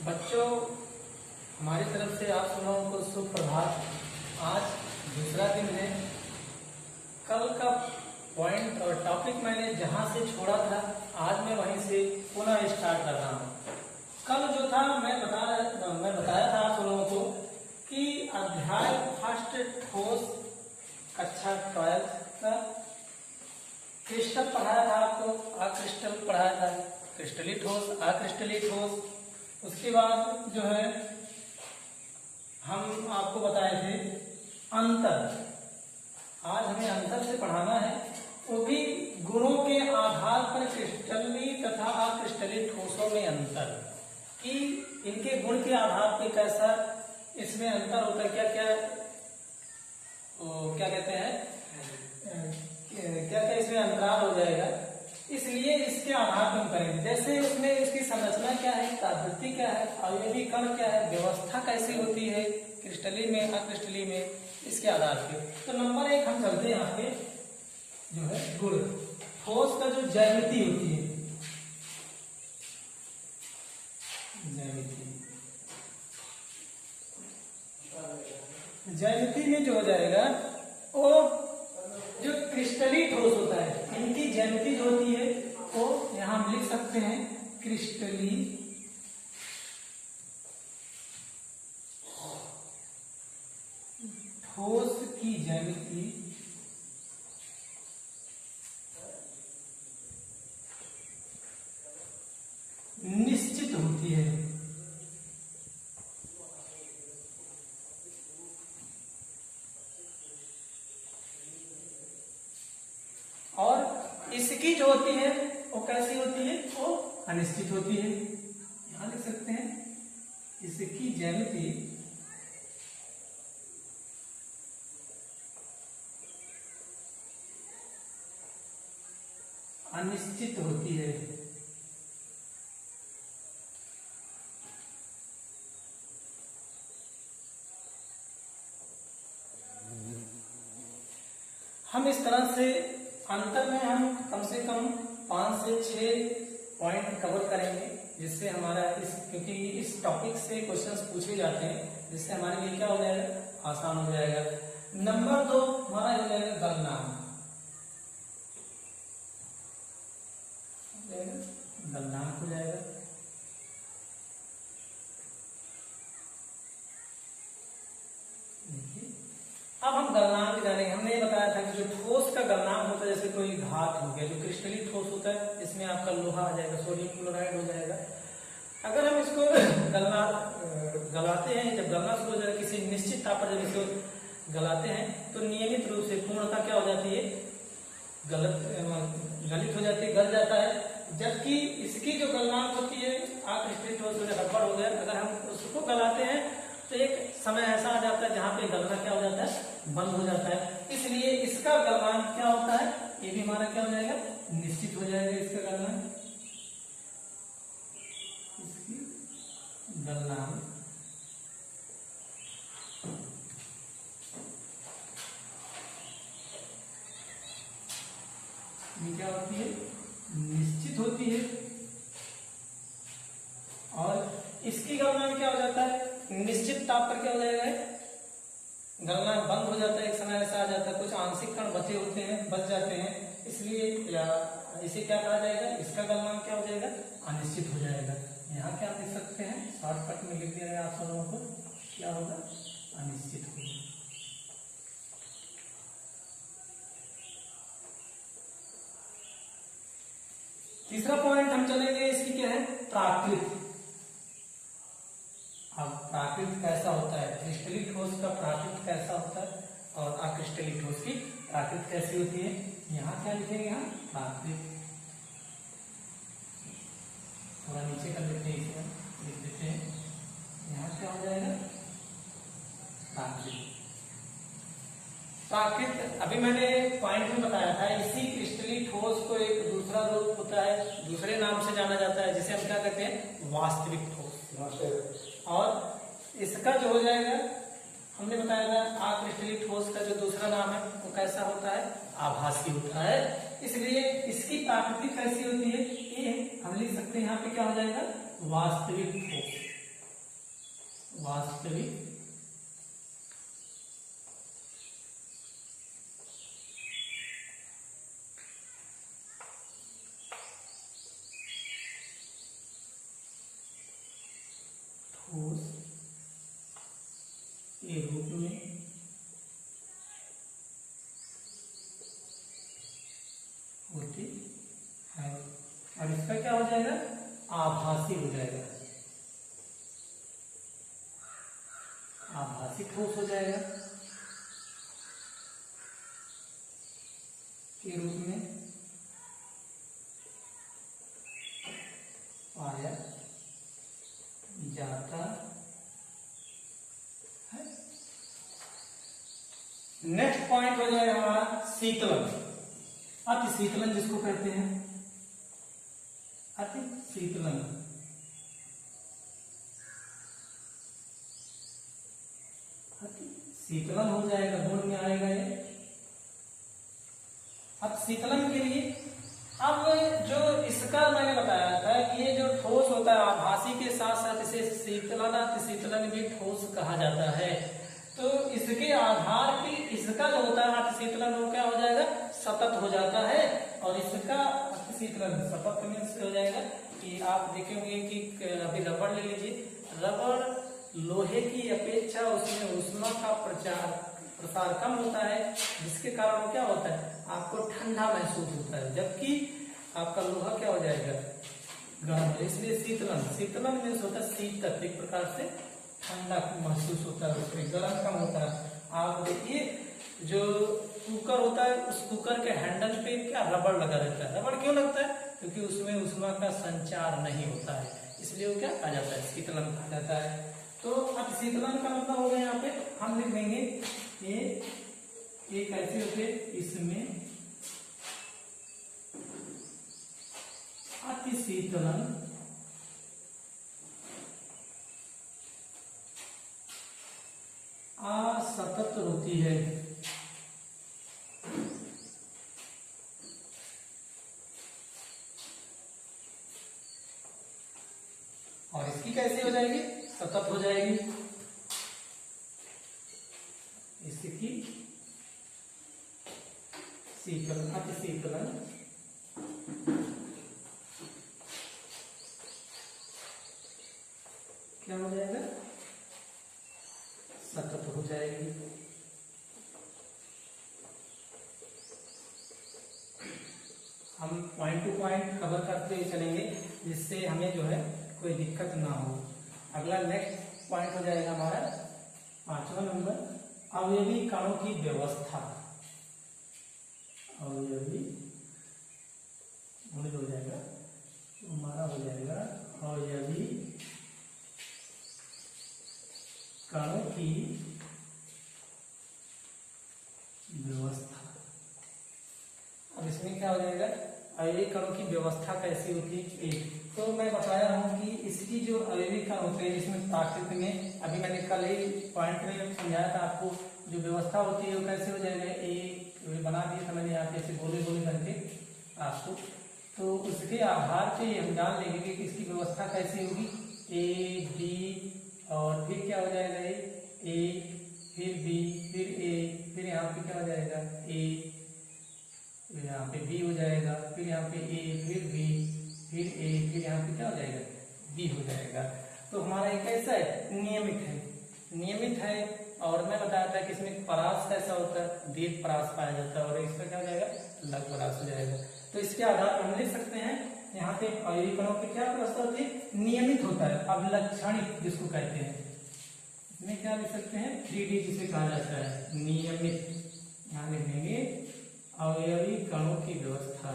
बच्चों, हमारी तरफ से आप सब लोगों को सुप्रभात। आज दूसरा दिन है। कल का पॉइंट और टॉपिक मैंने जहां से छोड़ा था, आज मैं वहीं से पुनः स्टार्ट कर रहा हूँ। कल जो था मैं बताया था आप सब लोगों को कि अध्याय फर्स्ट ठोस कक्षा 12 का क्रिस्टल पढ़ाया था आपको, अक्रिस्टल पढ़ाया था, क्रिस्टली ठोस, अक्रिस्टली ठोस। उसके बाद जो है हम आपको बताए थे अंतर। आज हमें अंतर से पढ़ाना है, वो भी गुणों के आधार पर क्रिस्टली तथा अक्रिस्टली ठोसों में अंतर, कि इनके गुण के आधार पर कैसा इसमें अंतर होता है, क्या क्या क्या कहते हैं, क्या क्या इसमें अंतराल हो जाएगा। इसलिए इसके आधार पर हम करेंगे। जैसे उसमें इसकी संरचना क्या है, आवृत्ति क्या है, अवयवी कण क्या है, व्यवस्था कैसी होती है क्रिस्टली में अक्रिस्टली में, इसके आधार पे। तो नंबर 1 हम चलते हैं यहाँ पे जो है गुण। ठोस का जो ज्यामिति होती है, ज्यामिति में जो हो जाएगा वो जो क्रिस्टली ठोस होता है, इनकी ज्यामिति जो होती है वो यहां हम लिख सकते हैं क्रिस्टली ठोस की ज्यामिति निश्चित होती है। और इसकी जो होती है वो कैसी होती है, वो अनिश्चित होती है। यहां लिख सकते हैं इसकी ज्यामिति अनिश्चित होती है। हम इस तरह से अंतर में हम कम से कम 5 से 6 पॉइंट कवर करेंगे, जिससे हमारा क्योंकि इस टॉपिक से क्वेश्चंस पूछे जाते हैं, जिससे हमारे लिए क्या हो जाएगा, आसान हो जाएगा। नंबर 2 हमारा हो जाएगा गलनांक। गलनांक हो जाएगा। अब हम गलनांक जानेंगे। हमने ये बताया था कि जो ठोस का गलनांक होता है, जैसे कोई धातु हो गया, जो क्रिस्टली ठोस होता है, इसमें आपका लोहा आ जाएगा, सोडियम क्लोराइड हो जाएगा। अगर हम इसको गलाते हैं, जब गलना शुरू हो जाएगा किसी निश्चित ताप पर, जब इसको गलाते हैं तो नियमित रूप से पूर्णता क्या हो जाती है, गलित हो जाती है, गल जाता है। जबकि इसकी जो गलनांक होती है, अक्रिस्टली ठोस हो गया, रबड़ हो गया, अगर हम उसको गलाते हैं तो एक समय ऐसा आ जाता है जहां पे गलना क्या हो जाता है, बंद हो जाता है। इसलिए इसका गलनांक क्या होता है, ये भी हमारा क्या हो जाएगा, निश्चित हो जाएगा। इसका गलनांक, इसकी गलनांक क्या होती है, निश्चित होती है। और इसकी गलनांक क्या हो जाता है, निश्चित ताप पर क्या हो जाएगा, गलना बंद हो जाता है। एक समय ऐसा आ जाता है, कुछ आंशिक कण बचे होते हैं, बच जाते हैं, इसलिए इसे क्या कहा जाएगा, इसका गलनांक क्या हो जाएगा, अनिश्चित हो जाएगा। यहाँ क्या लिख सकते हैं, शॉर्टकट में लिख दिया गया आप सब लोगों को, क्या होगा, अनिश्चित होगा। तीसरा पॉइंट हम चलेंगे, इसकी क्या है, प्राकृत। अब प्राकृत कैसा होता है, क्रिस्टली ठोस का प्राकृत कैसा होता है और अक्रिस्टली ठोस की प्राकृत कैसी होती है। यहाँ क्या लिखेंगे, यहाँ प्राकृत, थोड़ा नीचे कर लेते हैं, इसे लिख देते हैं। यहाँ क्या हो जाएगा, प्राकृत। प्राकृत अभी मैंने पॉइंट में बताया था, इसी क्रिस्टली ठोस को एक दूसरा रूप होता है, दूसरे नाम से जाना जाता है, जिसे हम क्या कहते हैं, वास्तविक ठोस। और इसका जो हो जाएगा, हमने बताया था अक्रिस्टली ठोस का जो दूसरा नाम है वो कैसा होता है, आभासी होता है। इसलिए इसकी प्रकृति कैसी होती है, ये हम लिख सकते हैं यहाँ पे क्या हो जाएगा, वास्तविक ठोस। वास्तविक ठोस के रूप में होती है। और इसका क्या हो जाएगा, आभासी हो जाएगा, आभासी ठोस हो जाएगा के रूप में पाया जाता है। नेक्स्ट पॉइंट हो जाएगा हमारा शीतलन। अति शीतलन जिसको कहते हैं, अति शीतलन। अति शीतलन हो जाएगा, गुण में आएगा ये। अब शीतलन के लिए अब जो इसका मैंने बताया था कि ये जो ठोस होता है आभासी के साथ साथ इसे शीतलन, अति शीतलन भी ठोस कहा जाता है। तो इसके आधार पे इसका जो होता है अति शीतलन वो क्या हो जाएगा, सतत हो जाता है। और इसका अति शीतलन सतत में हो जाएगा कि आप देखेंगे कि अभी रबड़ ले लीजिए, रबड़ लोहे की अपेक्षा उसमें ऊष्मा का प्रसार कम होता है, जिसके कारण वो क्या होता है, आपको ठंडा महसूस होता है, जबकि आपका लोहा क्या हो जाएगा, गर्म। इसलिए शीतलन, शीतलन में होता है शीतल, एक प्रकार से ठंडा महसूस होता है, उसमें गर्म कम होता है। आप देखिए जो कुकर होता है उस कुकर के हैंडल पे क्या रबड़ लगा रहता है। रबड़ क्यों लगता है, क्योंकि उसमें ऊष्मा का संचार नहीं होता है, इसलिए वो क्या कहा जाता है, शीतलन कहा जाता है। तो अब शीतलन का मतलब हो गया, यहाँ पे हम लिख देंगे ये कैसे होते, इसमें अति शीतलन असतत होती है। और इसकी कैसे हो जाएगी, सतत हो जाएगी। इसकी शीतलन, अति शीतलन क्या हो जाएगा, सतत हो जाएगी। हम पॉइंट टू पॉइंट कवर करते हुए चलेंगे, जिससे हमें जो है कोई दिक्कत ना हो। अगला नेक्स्ट पॉइंट हो जाएगा हमारा 5वां नंबर, अवयवी कणों की व्यवस्था। अवयवी हो जाएगा, हमारा हो जाएगा अवयवी कणों की व्यवस्था। अब इसमें क्या हो जाएगा, अवयवी कणों की व्यवस्था कैसी होती है। तो मैं बताया हूं कि इसकी जो अवयवी कण होते हैं, इसमें प्राकृतिक में अभी मैंने कल ही पॉइंट में समझाया था आपको, जो व्यवस्था होती है वो कैसे हो जाएगा, एक बना दिया था मैंने यहाँ पे ऐसे गोले गोले करके आपको। तो उसके आधार पे हम जान लेंगे कि इसकी व्यवस्था कैसी होगी, ए बी और फिर क्या हो जाएगा, ए फिर बी फिर ए, फिर यहाँ पे क्या हो जाएगा, ए, यहाँ पे बी हो जाएगा, फिर यहाँ पे ए फिर बी फिर ए, फिर यहाँ पे क्या हो जाएगा, बी हो जाएगा। तो हमारा ये कैसा है, नियमित है, नियमित है। और मैं बताया था कि इसमें परास कैसा होता है, दीर्घ परास पाया जाता है, और इसका क्या हो जाएगा, लघु परास हो जाएगा। तो इसके आधार पर हम लिख सकते हैं यहाँ पे अवयवी कणों की क्या व्यवस्था होती है, नियमित होता है, अभिलक्षणिक जिसको कहते हैं। इसमें क्या लिख सकते हैं, 3D जिसे कहा जाता है, नियमित। यहाँ लिख देंगे अवयवी कणों की व्यवस्था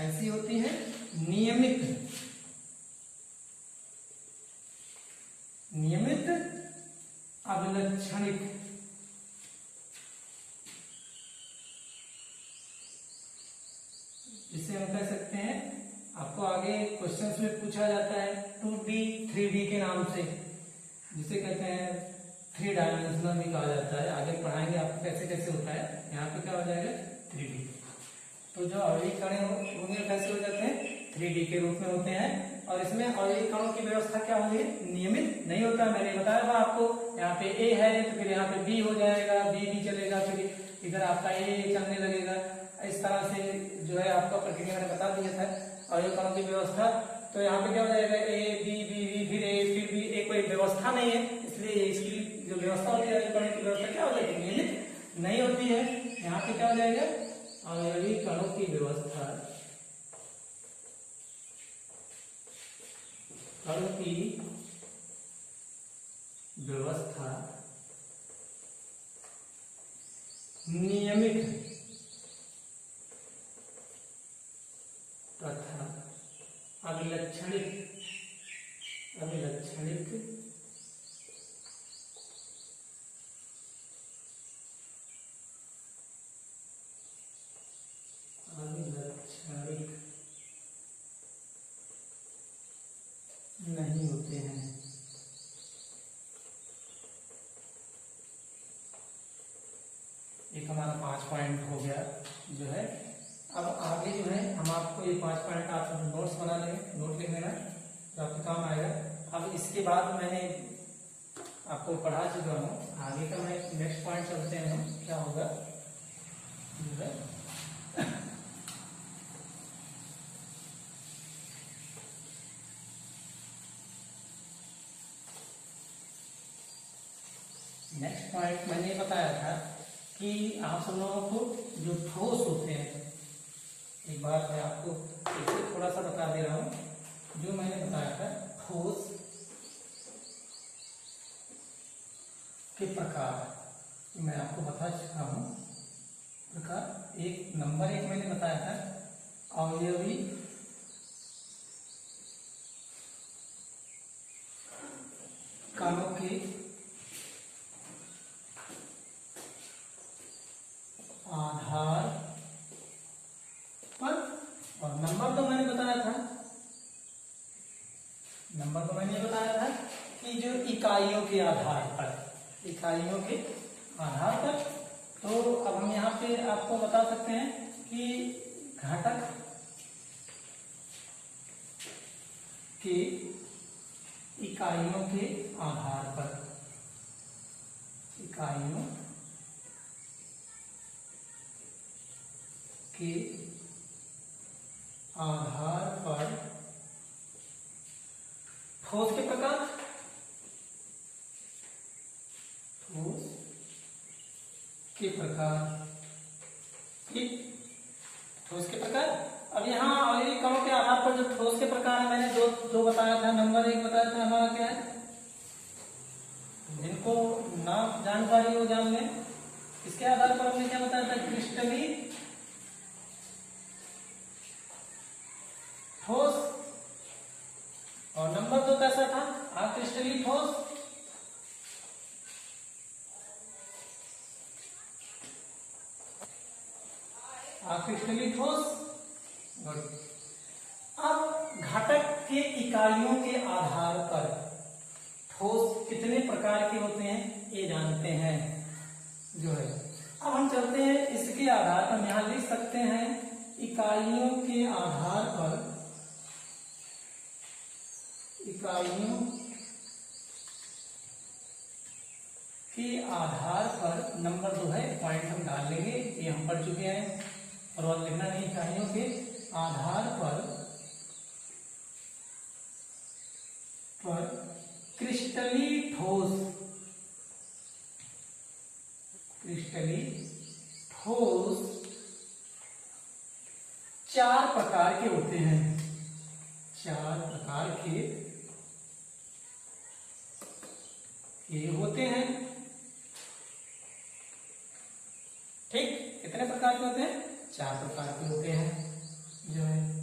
ऐसी होती है, नियमित, नियमित अभिलक्षणिक। जिसे हम कह सकते हैं, आपको आगे क्वेश्चंस में पूछा जाता है 2D 3D के नाम से, जिसे कहते हैं 3 डायमेंशनल भी कहा जाता है। आगे पढ़ाएंगे आपको कैसे कैसे होता है। यहाँ पे क्या हो जाएगा, 3D। तो जो अवयवी कण होंगे कैसे हो जाते हैं, 3D के रूप में होते हैं। और इसमें अवयवी कणों की व्यवस्था क्या होगी, नियमित नहीं होता। मैंने बताया था आपको, यहाँ पे A है तो फिर यहाँ पे B हो जाएगा, B भी चलेगा, फिर इधर आपका A चलने लगेगा। इस तरह से जो है आपका प्रक्रिया मैंने बता दिया था अवयवी कणों की व्यवस्था। तो यहाँ पे क्या हो जाएगा, A B B B फिर A फिर B, एक कोई व्यवस्था नहीं है, इसलिए इसकी जो व्यवस्था होती है अवयवी कणों की व्यवस्था क्या हो जाती है, नियमित नहीं होती है। यहाँ पे क्या हो जाएगा, अवयवी कणों की व्यवस्था, कण की व्यवस्था नियमित तथा अभिलक्षणिक नहीं होते हैं। एक हमारा 5 पॉइंट हो गया जो है। अब आगे जो है हम आपको ये 5 पॉइंट आप नोट्स बना लेंगे, नोट लिख लेना तो आपके काम आएगा। अब इसके बाद मैंने आपको पढ़ा चुका हूँ, आगे का मैं नेक्स्ट पॉइंट चलते हैं हम, क्या होगा जो है नेक्स्ट पॉइंट मैंने बताया था कि आप सब लोगों को जो ठोस होते हैं, एक बार मैं आपको इसे थोड़ा सा बता दे रहा हूं। जो मैंने बताया था ठोस के प्रकार मैं आपको बता चुका हूं। प्रकार एक, नंबर 1 मैंने बताया था अवयवी कणों के आधार पर, और नंबर तो मैंने बताया था, कि जो इकाइयों के आधार पर, तो अब हम यहाँ पे आपको बता सकते हैं कि घटक के इकाइयों के आधार पर, के आधार पर ठोस के प्रकार, ठीक, ठोस के प्रकार। अब यहाँ अवयवी कणों के आधार पर जो ठोस के प्रकार है मैंने दो बताया था। नंबर 1 बताया था हमारा क्या है, जिनको नाम जानकारी हो जान लें। इसके आधार पर हमने क्या बताया था, क्रिस्टली ठोस। और नंबर 2 कैसा था, अक्रिस्टली ठोस। अक्रिस्टली ठोस। अब घटक के इकाइयों के आधार पर ठोस कितने प्रकार के होते हैं ये जानते हैं जो है। अब हम चलते हैं इसके आधार पर, यहां लिख सकते हैं इकाइयों के आधार पर, नंबर 2 है, पॉइंट हम डाल लेंगे, ये हम पढ़ चुके हैं और लिखना नहीं। इकाइयों के आधार पर क्रिस्टली ठोस 4 प्रकार के होते हैं। 4 प्रकार के होते हैं, ठीक। कितने प्रकार के होते हैं, 4 प्रकार के होते हैं जो है।